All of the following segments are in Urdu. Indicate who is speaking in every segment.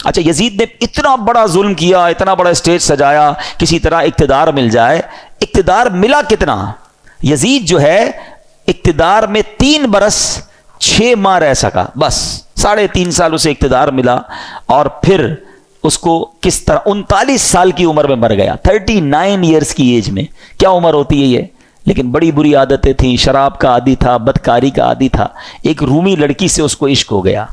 Speaker 1: اچھا یزید نے اتنا بڑا ظلم کیا، اتنا بڑا اسٹیج سجایا، کسی طرح اقتدار مل جائے. اقتدار ملا کتنا؟ یزید جو ہے اقتدار میں 3 برس 6 ماہ رہ سکا، بس 3.5 سال اسے اقتدار ملا، اور پھر اس کو کس طرح 39 سال کی عمر میں مر گیا. 39 ایئرس کی ایج میں، کیا عمر ہوتی ہے یہ. لیکن بڑی بری عادتیں تھیں، شراب کا عادی تھا، بدکاری کا عادی تھا. ایک رومی لڑکی سے اس کو عشق ہو گیا.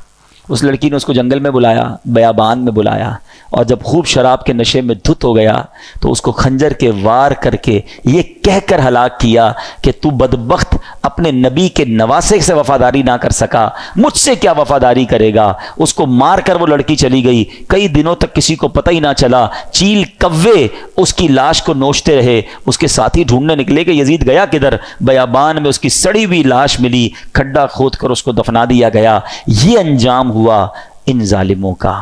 Speaker 1: اس لڑکی نے اس کو جنگل میں بلایا، بیابان میں بلایا، اور جب خوب شراب کے نشے میں دھت ہو گیا تو اس کو خنجر کے وار کر کے یہ کہہ کر ہلاک کیا کہ تو بدبخت اپنے نبی کے نواسے سے وفاداری نہ کر سکا، مجھ سے کیا وفاداری کرے گا. اس کو مار کر وہ لڑکی چلی گئی. کئی دنوں تک کسی کو پتہ ہی نہ چلا. چیل کوے اس کی لاش کو نوچتے رہے. اس کے ساتھی ڈھونڈنے نکلے کہ یزید گیا کدھر. بیابان میں اس کی سڑی ہوئی لاش ملی، کھڈا کھود کر اس کو دفنا دیا گیا. یہ انجام ہوا ان ظالموں کا.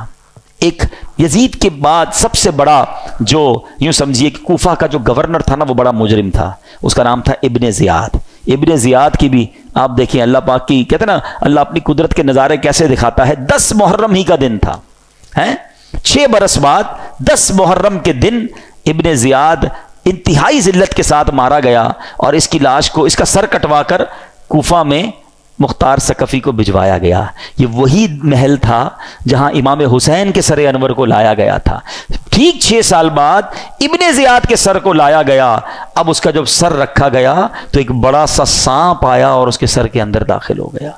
Speaker 1: ایک یزید کے بعد سب سے بڑا جو یوں سمجھیے کہ کوفہ کا جو گورنر تھا نا، وہ بڑا مجرم تھا. اس کا نام تھا ابن زیاد. ابن زیاد کی بھی آپ دیکھیں، اللہ پاک کی کہتے ہیں نا، اللہ اپنی قدرت کے نظارے کیسے دکھاتا ہے. 10 محرم ہی کا دن تھا، 6 برس بعد 10 محرم کے دن ابن زیاد انتہائی ذلت کے ساتھ مارا گیا، اور اس کی لاش کو، اس کا سر کٹوا کر کوفہ میں مختار ثقفی کو بھجوایا گیا. یہ وہی محل تھا جہاں امام حسین کے سر انور کو لایا گیا تھا. ٹھیک 6 سال بعد ابن زیاد کے سر کو لایا گیا. اب اس کا جب سر رکھا گیا تو ایک بڑا سا سانپ آیا اور اس کے سر کے اندر داخل ہو گیا.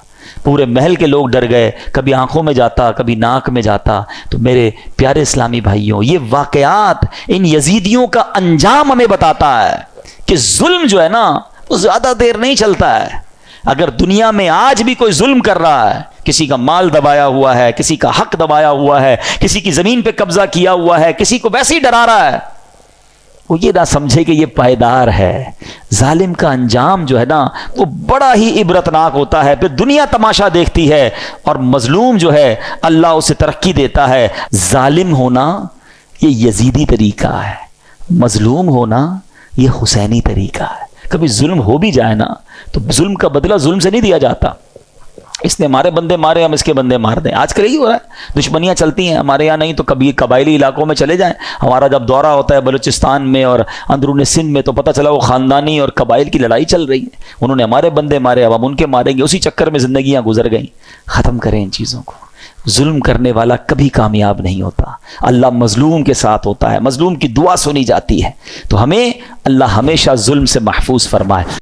Speaker 1: پورے محل کے لوگ ڈر گئے، کبھی آنکھوں میں جاتا، کبھی ناک میں جاتا. تو میرے پیارے اسلامی بھائیوں، یہ واقعات ان یزیدیوں کا انجام ہمیں بتاتا ہے کہ ظلم جو ہے نا وہ زیادہ دیر نہیں چلتا ہے. اگر دنیا میں آج بھی کوئی ظلم کر رہا ہے، کسی کا مال دبایا ہوا ہے، کسی کا حق دبایا ہوا ہے، کسی کی زمین پہ قبضہ کیا ہوا ہے، کسی کو ویسے ہی ڈرا رہا ہے، وہ یہ نہ سمجھے کہ یہ پائیدار ہے. ظالم کا انجام جو ہے نا وہ بڑا ہی عبرتناک ہوتا ہے. پھر دنیا تماشا دیکھتی ہے، اور مظلوم جو ہے اللہ اسے ترقی دیتا ہے. ظالم ہونا یہ یزیدی طریقہ ہے، مظلوم ہونا یہ حسینی طریقہ ہے. کبھی ظلم ہو بھی جائے نا تو ظلم کا بدلہ ظلم سے نہیں دیا جاتا. اس نے ہمارے بندے مارے، ہم اس کے بندے مار دیں. آج کل یہی ہو رہا ہے، دشمنیاں چلتی ہیں. ہمارے یہاں نہیں تو کبھی قبائلی علاقوں میں چلے جائیں. ہمارا جب دورہ ہوتا ہے بلوچستان میں اور اندرون سندھ میں تو پتہ چلا وہ خاندانی اور قبائل کی لڑائی چل رہی ہے. انہوں نے ہمارے بندے مارے، اب ہم ان کے ماریں گے. اسی چکر میں زندگیاں گزر گئیں. ختم کریں ان چیزوں کو. ظلم کرنے والا کبھی کامیاب نہیں ہوتا. اللہ مظلوم کے ساتھ ہوتا ہے، مظلوم کی دعا سنی جاتی ہے. تو ہمیں اللہ ہمیشہ ظلم سے محفوظ فرمائے.